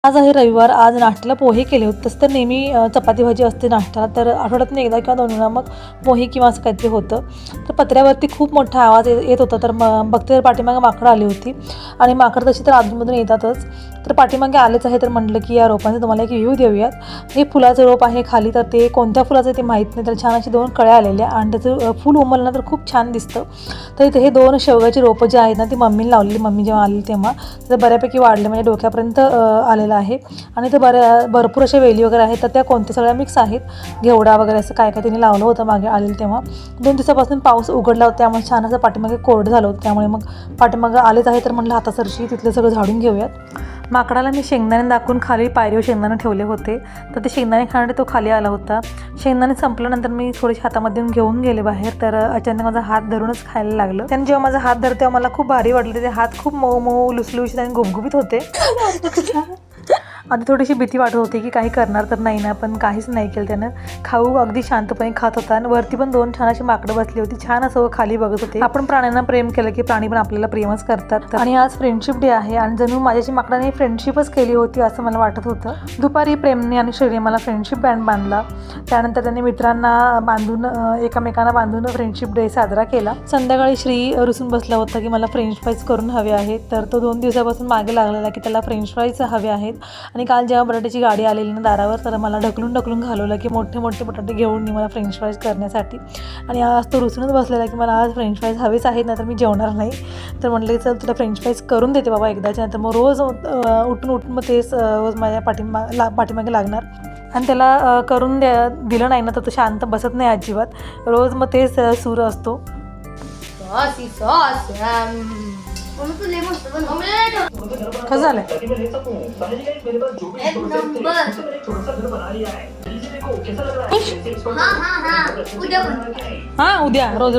आज आहे रविवार. आज नाश्त्याला पोहे केले होते. तसं तर नेहमी चपाती भाजी असते नाश्त्याला, तर आठवड्यातून एकदा किंवा 2 वेळा मग पोहे किंवा असं काहीतरी होतं. तर पत्र्यावरती खूप मोठा आवाज येत होता. तर बघते तर पाठीमागे माकडं आली होती आणि माकडं तशी तर अधूनमधून येतातच. तर पाठीमागे आलेच आहे. तर म्हटलं की या रोपांचे तुम्हाला एक व्ह्यू देऊयात. हे फुलाचं रोप आहे खाली, तर ते कोणत्या फुलाचं ते माहीत नाही. तर छान अशी 2 कळ्या आलेल्या आणि त्याचं फूल उमललं तर खूप छान दिसतं. तर इथे हे 2 शेवगाची रोपं जे आहेत ना, ती मम्मीने लावलेली. मम्मी जेव्हा आली तेव्हा तर बऱ्यापैकी वाढले, म्हणजे डोक्यापर्यंत आलेलं आहे. आणि ते भरपूर अशा वेली वगैरे आहेत. तर त्या कोणत्या सगळ्या मिक्स आहेत. घेवडा वगैरे असं काय काय त्यांनी लावलं होतं मागे आलेलं तेव्हा. 2 दिवसापासून पाऊस उघडला होता, त्यामुळे छान असं पाठीमागे कोरडं झालं होतं. त्यामुळे मग पाठीमागं आलेच आहे. तर म्हटलं हातासरशी तिथलं सगळं झाडून घेऊयात. माकडाला मी शेंगदाणे दाखवून खाली पायरीवर शेंगदाणे ठेवले होते. तर ते शेंगदाणे खाण्यासाठी तो खाली आला होता. शेंगदाणे संपल्यानंतर मी थोडेसे हातामध्ये घेऊन गेले बाहेर. तर अचानक माझा हात धरूनच खायला लागलं. त्याने जेव्हा माझा हात धरते तेव्हा मला खूप भारी वाटलं. ते हात खूप मऊ मऊ लुसलुशीत आणि गुबगुबीत होते. आधी थोडीशी भीती वाटत होती की काही करणार तर नाही ना, पण काहीच नाही केलं त्यानं. खाऊ अगदी शांतपणे खात होता आणि वरती पण 2 छान अशी माकडं बसली होती. छान असं खाली बघत होते. आपण प्राण्यांना प्रेम केलं की प्राणी पण आपल्याला प्रेमच करतात. आणि आज फ्रेंडशिप डे आहे आणि जणू माझ्याशी माकडाने फ्रेंडशिपच केली होती असं मला वाटत होतं. दुपारी प्रेमने आणि श्रीने मला फ्रेंडशिप बँड बांधला. त्यानंतर त्यांनी मित्रांना बांधून एकमेकांना बांधून फ्रेंडशिप डे साजरा केला. संध्याकाळी श्री रुसून बसला होता की मला फ्रेंच फ्राईज करून हवे आहेत. तर तो 2 दिवसापासून मागे लागलेला की त्याला फ्रेंच फ्राईज हवे आहेत. आणि काल जेव्हा बटाट्याची गाडी आलेली ना दारावर, तर मला ढकलून घालवलं की मोठे मोठे बटाटे घेऊन मला फ्रेंच फ्राईज करण्यासाठी. आणि आज तो रुसूनच बसलेला की मला आज फ्रेंच फ्राईज हवेच आहेत, नाही तर मी जेवणार नाही. तर म्हटलं की चल तुला फ्रेंच फ्राईज करून देते बाबा एकदाच्या, नंतर मग रोज उठून मग तेच रोज माझ्या पाठीमागे लागणार. आणि त्याला करून दिलं नाही ना तर तो शांत बसत नाही अजिबात. रोज मग तेच सूर असतो. कसं झालंय? हा उद्या रोज